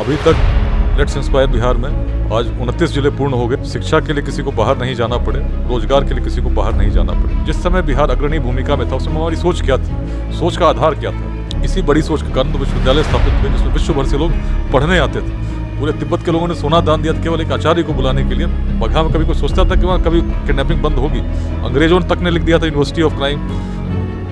अभी तक let's inspire Bihar में आज 29 जिले पूर्ण हो गए। शिक्षा के लिए किसी को बाहर नहीं जाना पड़े, रोजगार के लिए किसी को बाहर नहीं जाना पड़े। जिस समय बिहार अग्रणी भूमिका में था उस समय हमारी सोच क्या थी, सोच का आधार क्या था। इसी बड़ी सोच के कारण तो विश्वविद्यालय स्थापित हुए जिसमें विश्व भर से लोग पढ़ने आते थे। पूरे तिब्बत के लोगों ने सोना दान दिया था केवल एक आचार्य को बुलाने के लिए। बगहा में कभी कोई सोचता था कि वहाँ कभी किडनैपिंग बंद होगी। अंग्रेजों तक ने लिख दिया था यूनिवर्सिटी ऑफ क्राइम।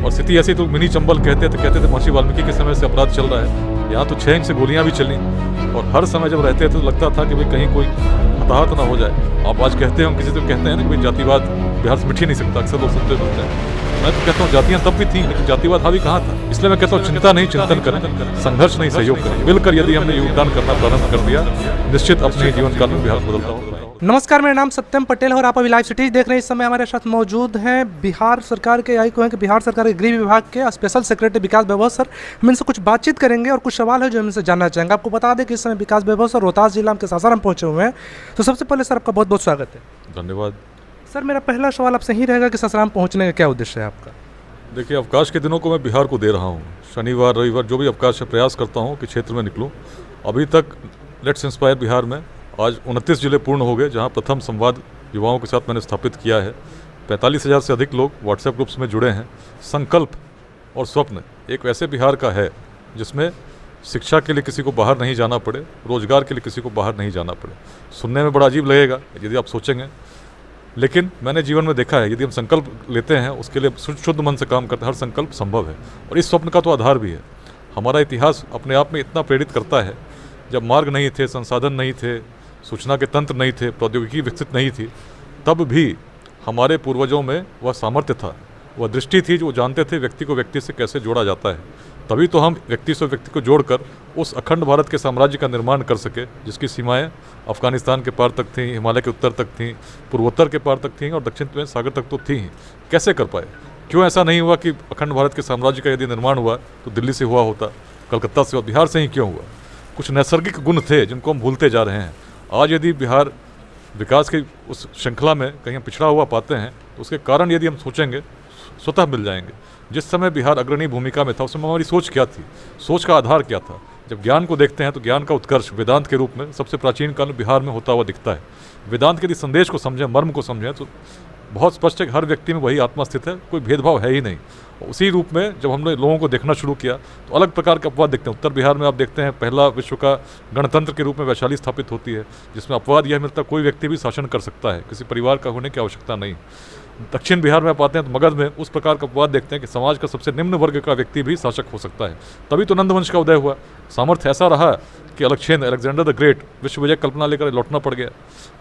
और स्थिति ऐसी तो मिनी चंबल कहते थे महर्षि वाल्मीकि के समय से अपराध चल रहा है। यहाँ तो 6 इंच से गोलियां भी चली और हर समय जब रहते थे तो लगता था कि भाई कहीं कोई हताहत ना हो जाए। आप आज कहते हैं, किसी से कहते हैं ना कि भाई जातिवाद बिहार से मिट ही नहीं सकता, अक्सर लोग सुनते हैं। मैं तो कहता हूँ जातियाँ तब भी थी लेकिन जातिवाद हावी कहाँ था। इसलिए मैं कहता हूँ चिंता नहीं, चिंतन करें, संघर्ष नहीं सहयोग करें। मिलकर यदि हमने योगदान करना प्रारंभ कर दिया निश्चित अपने जीवन काल में बिहार बदलता होगा। नमस्कार, मेरा नाम सत्यम पटेल है और आप अभी लाइव सिटीज देख रहे हैं। इस समय हमारे साथ मौजूद हैं बिहार सरकार के कि बिहार सरकार के गृह विभाग के स्पेशल सेक्रेटरी विकास वैभव सर। हम इनसे कुछ बातचीत करेंगे और कुछ सवाल है जो हम इनसे जानना चाहेंगे। आपको बता दें कि इस समय विकास वैभव सर रोहतास जिला के सासाराम पहुंचे हुए हैं। तो सबसे पहले सर आपका बहुत बहुत स्वागत है। धन्यवाद सर, मेरा पहला सवाल आपसे ही रहेगा कि सासाराम पहुँचने का क्या उद्देश्य है आपका? देखिए, अवकाश के दिनों को मैं बिहार को दे रहा हूँ। शनिवार रविवार जो भी अवकाश है प्रयास करता हूँ कि क्षेत्र में निकलूँ। अभी तक लेट्स इंस्पायर बिहार में आज 29 जिले पूर्ण हो गए जहां प्रथम संवाद युवाओं के साथ मैंने स्थापित किया है। 45,000 से अधिक लोग व्हाट्सएप ग्रुप्स में जुड़े हैं। संकल्प और स्वप्न एक ऐसे बिहार का है जिसमें शिक्षा के लिए किसी को बाहर नहीं जाना पड़े, रोजगार के लिए किसी को बाहर नहीं जाना पड़े। सुनने में बड़ा अजीब लगेगा यदि आप सोचेंगे, लेकिन मैंने जीवन में देखा है यदि हम संकल्प लेते हैं, उसके लिए शुद्ध मन से काम करते हैं, हर संकल्प संभव है। और इस स्वप्न का तो आधार भी है। हमारा इतिहास अपने आप में इतना प्रेरित करता है। जब मार्ग नहीं थे, संसाधन नहीं थे, सूचना के तंत्र नहीं थे, प्रौद्योगिकी विकसित नहीं थी, तब भी हमारे पूर्वजों में वह सामर्थ्य था, वह दृष्टि थी जो जानते थे व्यक्ति को व्यक्ति से कैसे जोड़ा जाता है। तभी तो हम व्यक्ति से व्यक्ति को जोड़कर उस अखंड भारत के साम्राज्य का निर्माण कर सके जिसकी सीमाएं अफगानिस्तान के पार तक थीं, हिमालय के उत्तर तक थीं, पूर्वोत्तर के पार तक थीं और दक्षिण में सागर तक तो थी ही। कैसे कर पाए? क्यों ऐसा नहीं हुआ कि अखंड भारत के साम्राज्य का यदि निर्माण हुआ तो दिल्ली से हुआ होता, कलकत्ता से हुआ, बिहार से ही क्यों हुआ? कुछ नैसर्गिक गुण थे जिनको हम भूलते जा रहे हैं। आज यदि बिहार विकास की उस श्रृंखला में कहीं पिछड़ा हुआ पाते हैं तो उसके कारण यदि हम सोचेंगे स्वतः मिल जाएंगे। जिस समय बिहार अग्रणी भूमिका में था उस समय हमारी सोच क्या थी, सोच का आधार क्या था। जब ज्ञान को देखते हैं तो ज्ञान का उत्कर्ष वेदांत के रूप में सबसे प्राचीन काल में बिहार में होता हुआ दिखता है। वेदांत के यदि संदेश को समझें, मर्म को समझें तो बहुत स्पष्ट है कि हर व्यक्ति में वही आत्मा स्थित है, कोई भेदभाव है ही नहीं। उसी रूप में जब हमने लोगों को देखना शुरू किया तो अलग प्रकार के अपवाद देखते हैं। उत्तर बिहार में आप देखते हैं पहला विश्व का गणतंत्र के रूप में वैशाली स्थापित होती है जिसमें अपवाद यह मिलता है कोई व्यक्ति भी शासन कर सकता है, किसी परिवार का होने की आवश्यकता नहीं। दक्षिण बिहार में आप आते हैं तो मगध में उस प्रकार का अपवाद देखते हैं कि समाज का सबसे निम्न वर्ग का व्यक्ति भी शासक हो सकता है। तभी तो नंदवंश का उदय हुआ। सामर्थ्य ऐसा रहा कि अलेक्जेंडर द ग्रेट विश्व विजय कल्पना लेकर लौटना पड़ गया।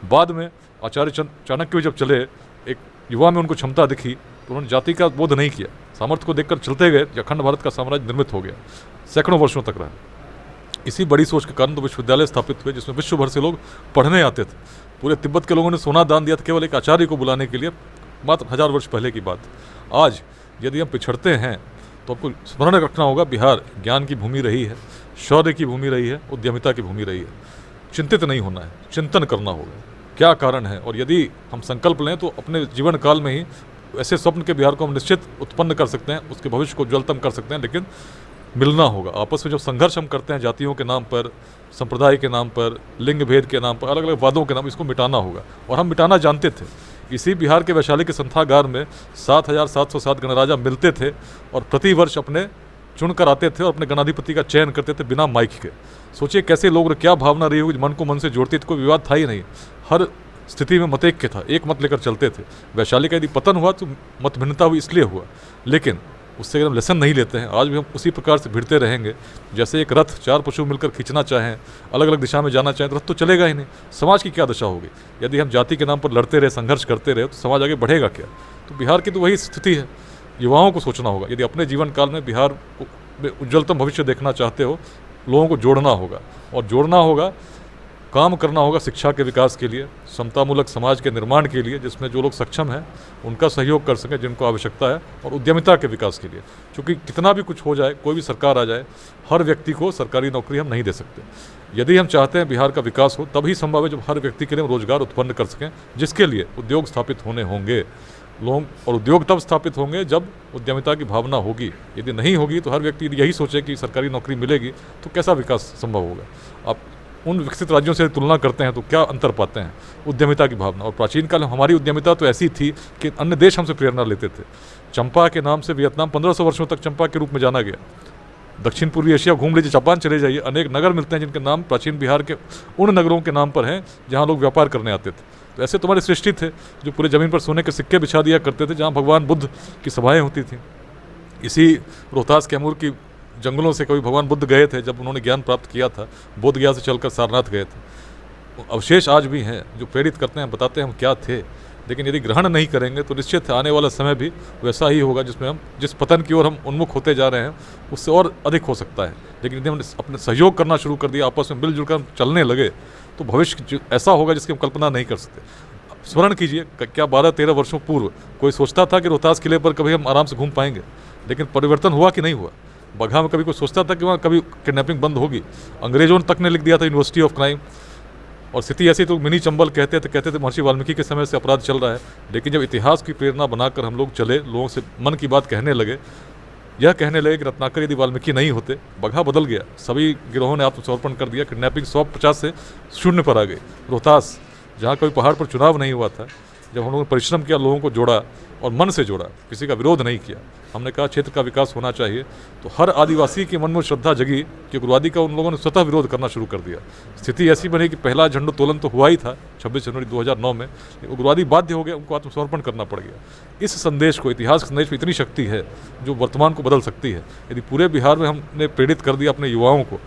बाद में आचार्य चाणक्य जब चले, एक युवा में उनको क्षमता दिखी तो उन्होंने जाति का बोध नहीं किया, सामर्थ्य को देखकर चलते गए, अखंड भारत का साम्राज्य निर्मित हो गया, सैकड़ों वर्षों तक रहा। इसी बड़ी सोच के कारण तो विश्वविद्यालय स्थापित हुए जिसमें विश्व भर से लोग पढ़ने आते थे। पूरे तिब्बत के लोगों ने सोना दान दिया था केवल एक आचार्य को बुलाने के लिए, मात्र 1000 वर्ष पहले की बात। आज यदि हम पिछड़ते हैं तो आपको स्मरण रखना होगा बिहार ज्ञान की भूमि रही है, शौर्य की भूमि रही है, उद्यमिता की भूमि रही है। चिंतित नहीं होना है, चिंतन करना होगा क्या कारण है। और यदि हम संकल्प लें तो अपने जीवन काल में ही ऐसे स्वप्न के बिहार को हम निश्चित उत्पन्न कर सकते हैं, उसके भविष्य को उज्ज्वलतम कर सकते हैं। लेकिन मिलना होगा। आपस में जो संघर्ष हम करते हैं जातियों के नाम पर, संप्रदाय के नाम पर, लिंग भेद के नाम पर, अलग अलग वादों के नाम, इसको मिटाना होगा। और हम मिटाना जानते थे। इसी बिहार के वैशाली के संथागार में 7,707 गणराजा मिलते थे और प्रति वर्ष अपने चुनकर आते थे और अपने गणाधिपति का चयन करते थे बिना माइक के। सोचिए कैसे लोग, क्या भावना रही होगी, मन को मन से जोड़ती थी। कोई विवाद था ही नहीं, हर स्थिति में मत एक था, एक मत लेकर चलते थे। वैशाली का यदि पतन हुआ तो मत भिन्नता हुई इसलिए हुआ, लेकिन उससे हम लेसन नहीं लेते हैं। आज भी हम उसी प्रकार से भिड़ते रहेंगे। जैसे एक रथ 4 पशु मिलकर खींचना चाहें, अलग अलग दिशा में जाना चाहें तो रथ तो चलेगा ही नहीं। समाज की क्या दशा होगी यदि हम जाति के नाम पर लड़ते रहे, संघर्ष करते रहे, तो समाज आगे बढ़ेगा क्या? तो बिहार की तो वही स्थिति है। युवाओं को सोचना होगा, यदि अपने जीवन काल में बिहार में उज्ज्वलतम भविष्य देखना चाहते हो, लोगों को जोड़ना होगा। और जोड़ना होगा, काम करना होगा शिक्षा के विकास के लिए, समतामूलक समाज के निर्माण के लिए जिसमें जो लोग सक्षम हैं उनका सहयोग कर सकें जिनको आवश्यकता है, और उद्यमिता के विकास के लिए। क्योंकि कितना भी कुछ हो जाए, कोई भी सरकार आ जाए, हर व्यक्ति को सरकारी नौकरी हम नहीं दे सकते। यदि हम चाहते हैं बिहार का विकास हो तभी संभव है जब हर व्यक्ति के लिए हम रोजगार उत्पन्न कर सकें, जिसके लिए उद्योग स्थापित होने होंगे। लोग और उद्योग तब स्थापित होंगे जब उद्यमिता की भावना होगी। यदि नहीं होगी तो हर व्यक्ति यही सोचे कि सरकारी नौकरी मिलेगी तो कैसा विकास संभव होगा। आप उन विकसित राज्यों से तुलना करते हैं तो क्या अंतर पाते हैं? उद्यमिता की भावना। और प्राचीन काल में हमारी उद्यमिता तो ऐसी थी कि अन्य देश हमसे प्रेरणा लेते थे। चंपा के नाम से वियतनाम 1500 वर्षों तक चंपा के रूप में जाना गया। दक्षिण पूर्वी एशिया घूम लीजिए, जापान चले जाइए, अनेक नगर मिलते हैं जिनके नाम प्राचीन बिहार के उन नगरों के नाम पर हैं जहाँ लोग व्यापार करने आते थे। तो ऐसे तुम्हारे सृष्टि थे जो पूरे ज़मीन पर सोने के सिक्के बिछा दिया करते थे, जहाँ भगवान बुद्ध की सभाएँ होती थीं। इसी रोहतास कैमूर की जंगलों से कभी भगवान बुद्ध गए थे जब उन्होंने ज्ञान प्राप्त किया था, बोध गया से चलकर सारनाथ गए थे। अवशेष आज भी हैं जो प्रेरित करते हैं, बताते हैं हम क्या थे। लेकिन यदि ग्रहण नहीं करेंगे तो निश्चित है आने वाला समय भी वैसा ही होगा जिसमें हम जिस पतन की ओर हम उन्मुख होते जा रहे हैं उससे और अधिक हो सकता है। लेकिन यदि हमने अपने सहयोग करना शुरू कर दिया, आपस में मिलजुल कर हम चलने लगे, तो भविष्य ऐसा होगा जिसकी हम कल्पना नहीं कर सकते। स्मरण कीजिए, क्या 12-13 वर्षों पूर्व कोई सोचता था कि रोहतास किले पर कभी हम आराम से घूम पाएंगे? लेकिन परिवर्तन हुआ कि नहीं हुआ? बगहा में कभी कोई सोचता था कि वहाँ कभी किडनैपिंग बंद होगी? अंग्रेजों तक ने लिख दिया था यूनिवर्सिटी ऑफ क्राइम। और स्थिति ऐसी तो मिनी चंबल कहते थे महर्षि वाल्मीकि के समय से अपराध चल रहा है। लेकिन जब इतिहास की प्रेरणा बनाकर हम लोग चले, लोगों से मन की बात कहने लगे, यह कहने लगे कि रत्नाकर यदि वाल्मीकि नहीं होते, बगहा बदल गया। सभी गिरोहों ने आत्मसमर्पण कर दिया, किडनैपिंग 150 से 0 पर आ गई। रोहतास, जहाँ कभी पहाड़ पर चुनाव नहीं हुआ था, जब हम लोगों ने परिश्रम किया, लोगों को जोड़ा और मन से जोड़ा, किसी का विरोध नहीं किया, हमने कहा क्षेत्र का विकास होना चाहिए, तो हर आदिवासी के मन में श्रद्धा जगी कि उग्रवादी का उन लोगों ने स्वतः विरोध करना शुरू कर दिया। स्थिति ऐसी बनी कि पहला झंडोत्तोलन तो हुआ ही था 26 जनवरी 2009 में, उग्रवादी बाध्य हो गए, उनको आत्मसमर्पण करना पड़ गया। इस संदेश को, इतिहास के संदेश में इतनी शक्ति है जो वर्तमान को बदल सकती है। यदि पूरे बिहार में हमने प्रेरित कर दिया अपने युवाओं को,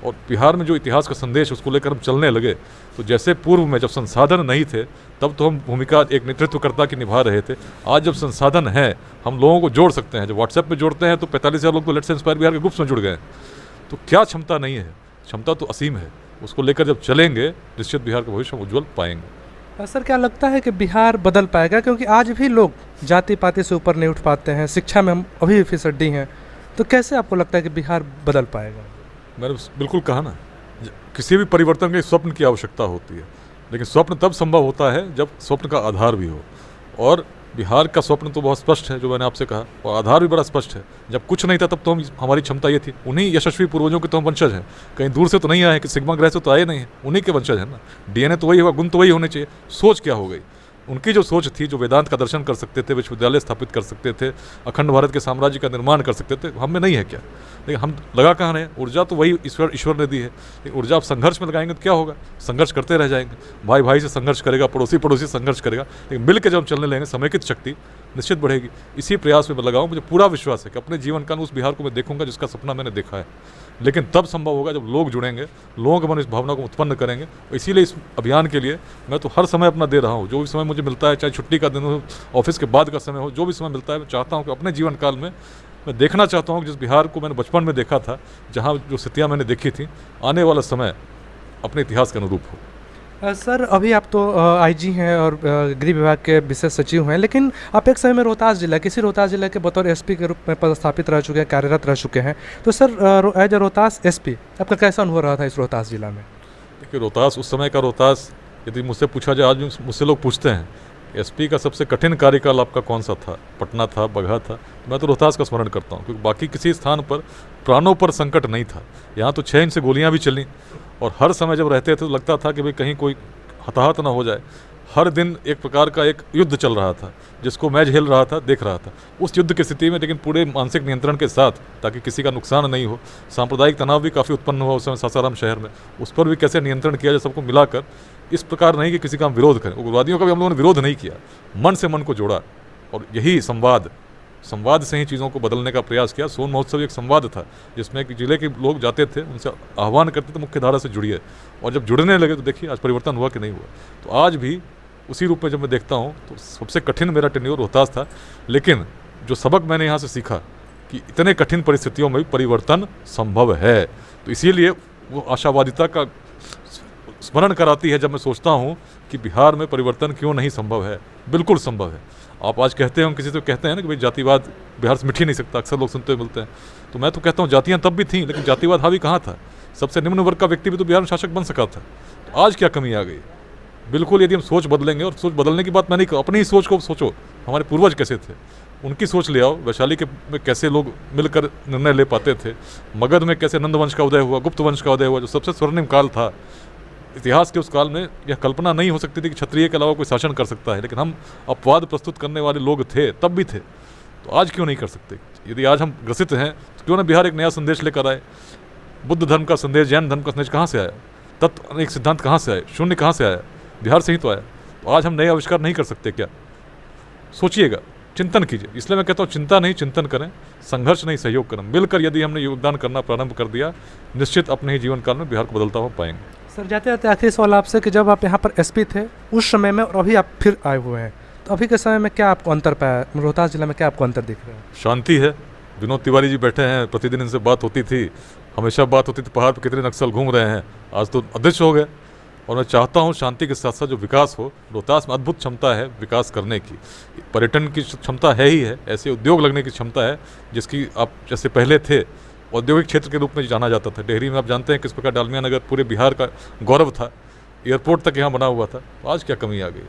और बिहार में जो इतिहास का संदेश उसको लेकर हम चलने लगे, तो जैसे पूर्व में जब संसाधन नहीं थे तब तो हम भूमिका एक नेतृत्वकर्ता की निभा रहे थे, आज जब संसाधन है हम लोगों को जोड़ सकते हैं। जब व्हाट्सएप पे जोड़ते हैं तो 45,000 लोग तो लेट्स इंस्पायर बिहार के ग्रुप्स में जुड़ गए। तो क्या क्षमता नहीं है? क्षमता तो असीम है। उसको लेकर जब चलेंगे निश्चित बिहार का भविष्य हम उज्ज्वल पाएंगे। सर, क्या लगता है कि बिहार बदल पाएगा? क्योंकि आज भी लोग जाति पाति से ऊपर नहीं उठ पाते हैं, शिक्षा में हम अभी भी फिसड्डी हैं, तो कैसे आपको लगता है कि बिहार बदल पाएगा? मैंने बिल्कुल कहा ना, किसी भी परिवर्तन के स्वप्न की आवश्यकता होती है, लेकिन स्वप्न तब संभव होता है जब स्वप्न का आधार भी हो। और बिहार का स्वप्न तो बहुत स्पष्ट है जो मैंने आपसे कहा, और आधार भी बड़ा स्पष्ट है। जब कुछ नहीं था तब तो हमारी क्षमता ये थी, उन्हीं यशस्वी पूर्वजों के तो हम वंशज हैं, कहीं दूर से तो नहीं आए, कि सिग्मा ग्रह से तो आए नहीं हैं, उन्हीं के वंशज हैं ना। डीएनए तो वही होगा, गुण तो वही होने चाहिए। सोच क्या हो गई? उनकी जो सोच थी, जो वेदांत का दर्शन कर सकते थे, विश्वविद्यालय स्थापित कर सकते थे, अखंड भारत के साम्राज्य का निर्माण कर सकते थे, हम में नहीं है क्या? लेकिन हम लगा कहाँ रहे? ऊर्जा तो वही ईश्वर ने दी है, लेकिन ऊर्जा आप संघर्ष में लगाएंगे तो क्या होगा? संघर्ष करते रह जाएंगे। भाई भाई से संघर्ष करेगा, पड़ोसी पड़ोसी संघर्ष करेगा, लेकिन मिल के जब हम चलने लगेंगे समेकित शक्ति निश्चित बढ़ेगी। इसी प्रयास में मैं लगाऊँ। मुझे पूरा विश्वास है कि अपने जीवन का उस बिहार को मैं देखूंगा जिसका सपना मैंने देखा है। लेकिन तब संभव होगा जब लोग जुड़ेंगे, लोगों के मन इस भावना को उत्पन्न करेंगे। इसीलिए इस अभियान के लिए मैं तो हर समय अपना दे रहा हूँ। जो भी समय मुझे मिलता है, चाहे छुट्टी का दिन हो, ऑफिस के बाद का समय हो, जो भी समय मिलता है, मैं चाहता हूँ कि अपने जीवन काल में मैं देखना चाहता हूँ कि जिस बिहार को मैंने बचपन में देखा था, जहाँ जो स्थितियाँ मैंने देखी थी, आने वाला समय अपने इतिहास के अनुरूप हो। सर, अभी आप तो आईजी हैं और गृह विभाग के विशेष सचिव हैं, लेकिन आप एक समय में रोहतास जिला के बतौर एसपी के रूप में पदस्थापित रह चुके हैं, कार्यरत रह चुके हैं। तो sir, as a Rohtas SP आपका कैसा अनुभव रहा था इस रोहतास जिला में? देखिए, रोहतास, उस समय का रोहतास, यदि मुझसे पूछा जाए, आज मुझसे लोग पूछते हैं एसपी का सबसे कठिन कार्यकाल आपका कौन सा था? पटना था, बगहा था? मैं तो रोहतास का स्मरण करता हूँ, क्योंकि बाकी किसी स्थान पर प्राणों पर संकट नहीं था। यहाँ तो 6 इंच से गोलियाँ भी चली, और हर समय जब रहते थे तो लगता था कि भाई कहीं कोई हताहत ना हो जाए। हर दिन एक प्रकार का एक युद्ध चल रहा था, जिसको मैं झेल रहा था, देख रहा था। उस युद्ध की स्थिति में, लेकिन पूरे मानसिक नियंत्रण के साथ, ताकि किसी का नुकसान नहीं हो। सांप्रदायिक तनाव भी काफ़ी उत्पन्न हुआ उस समय सासाराम शहर में, उस पर भी कैसे नियंत्रण किया जाए, सबको मिलाकर। इस प्रकार नहीं कि किसी का हम विरोध करें, उग्रवादियों का भी हम लोगों ने विरोध नहीं किया, मन से मन को जोड़ा, और यही संवाद से ही चीज़ों को बदलने का प्रयास किया। सोन महोत्सव एक संवाद था, जिसमें कि जिले के लोग जाते थे, उनसे आह्वान करते थे मुख्य धारा से जुड़िए, और जब जुड़ने लगे तो देखिए आज परिवर्तन हुआ कि नहीं हुआ। तो आज भी उसी रूप में जब मैं देखता हूँ तो सबसे कठिन मेरा टेन्योर रोहतास था। लेकिन जो सबक मैंने यहाँ से सीखा कि इतने कठिन परिस्थितियों में भी परिवर्तन संभव है, तो इसीलिए वो आशावादिता का स्मरण कराती है जब मैं सोचता हूँ कि बिहार में परिवर्तन क्यों नहीं संभव है। बिल्कुल संभव है। आप आज कहते हैं, हम किसी से कहते हैं ना कि भाई जातिवाद बिहार से मिट ही नहीं सकता, अक्सर लोग सुनते मिलते हैं, तो मैं तो कहता हूँ जातियाँ तब भी थीं, लेकिन जातिवाद हावी कहाँ था? सबसे निम्न वर्ग का व्यक्ति भी तो बिहार में शासक बन सका था। तो आज क्या कमी आ गई? बिल्कुल, यदि हम सोच बदलेंगे, और सोच बदलने की बात मैं नहीं कहूँ, अपनी ही सोच को सोचो, हमारे पूर्वज कैसे थे, उनकी सोच ले आओ। वैशाली के में कैसे लोग मिलकर निर्णय ले पाते थे, मगध में कैसे नंद वंश का उदय हुआ, गुप्त वंश का उदय हुआ, जो सबसे स्वर्णिम काल था इतिहास के। उस काल में यह कल्पना नहीं हो सकती थी कि क्षत्रिय के अलावा कोई शासन कर सकता है, लेकिन हम अपवाद प्रस्तुत करने वाले लोग थे, तब भी थे। तो आज क्यों नहीं कर सकते? यदि आज हम ग्रसित हैं तो क्यों ना बिहार एक नया संदेश लेकर आए। बुद्ध धर्म का संदेश, जैन धर्म का संदेश कहाँ से आया? तत्व अनेक सिद्धांत कहाँ से आए? शून्य कहाँ से आया? बिहार से ही तो आया। तो आज हम नए आविष्कार नहीं कर सकते क्या? सोचिएगा, चिंतन कीजिए। इसलिए मैं कहता हूँ चिंता नहीं, चिंतन करें, संघर्ष नहीं सहयोग करें। मिलकर यदि हमने योगदान करना प्रारंभ कर दिया, निश्चित अपने ही जीवन काल में बिहार को बदलता हुआ पाएंगे। सर जाते जाते आखिरी सवाल आपसे कि जब आप यहाँ पर एसपी थे उस समय में और अभी आप फिर आए हुए हैं, तो अभी के समय में क्या आपको अंतर पाया? रोहतास जिला में क्या आपको अंतर दिख रहा है? शांति है। विनोद तिवारी जी बैठे हैं, प्रतिदिन इनसे बात होती थी, हमेशा बात होती थी पहाड़ पर कितने नक्सल घूम रहे हैं, आज तो अदृश्य हो गए। और मैं चाहता हूँ शांति के साथ साथ जो विकास हो। रोहतास में अद्भुत क्षमता है विकास करने की, पर्यटन की क्षमता है ही है, ऐसे उद्योग लगने की क्षमता है जिसकी आप जैसे पहले थे औद्योगिक क्षेत्र के रूप में जाना जाता था। डेहरी में आप जानते हैं किस प्रकार डालमिया नगर पूरे बिहार का गौरव था, एयरपोर्ट तक यहाँ बना हुआ था। आज क्या कमी आ गई?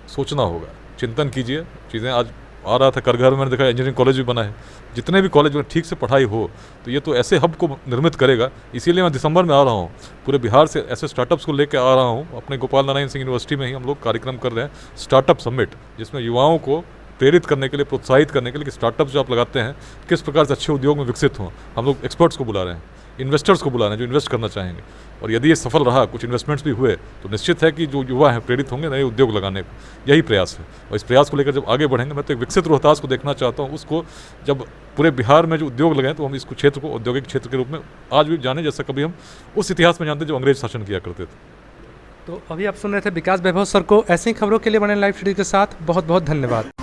सोचना होगा, चिंतन कीजिए। चीज़ें आज आ रहा था करघर में, मैंने देखा इंजीनियरिंग कॉलेज भी बना है। जितने भी कॉलेज में ठीक से पढ़ाई हो तो ये तो ऐसे हब को निर्मित करेगा। इसीलिए मैं दिसंबर में आ रहा हूँ, पूरे बिहार से ऐसे स्टार्टअप्स को लेकर आ रहा हूँ। अपने गोपाल नारायण सिंह यूनिवर्सिटी में ही हम लोग कार्यक्रम कर रहे हैं स्टार्टअप समिट, जिसमें युवाओं को प्रेरित करने के लिए, प्रोत्साहित करने के लिए कि स्टार्टअप जो आप लगाते हैं किस प्रकार से अच्छे उद्योग में विकसित हों। हम लोग एक्सपर्ट्स को बुला रहे हैं, इन्वेस्टर्स को बुला रहे हैं जो इन्वेस्ट करना चाहेंगे। और यदि ये सफल रहा, कुछ इन्वेस्टमेंट्स भी हुए, तो निश्चित है कि जो युवा हैं प्रेरित होंगे नए उद्योग लगाने को। यही प्रयास है और इस प्रयास को लेकर जब आगे बढ़ेंगे, मैं तो एक विकसित रोहतास को देखना चाहता हूँ। उसको जब पूरे बिहार में जो उद्योग लगाएं तो हम इसको क्षेत्र को औद्योगिक क्षेत्र के रूप में आज भी जाने, जैसा कभी हम उस इतिहास में जानते जो अंग्रेज शासन किया करते थे। तो अभी आप सुन रहे थे विकास वैभव सर को। ऐसी खबरों के लिए बने लाइव स्टूडियो के साथ बहुत बहुत धन्यवाद।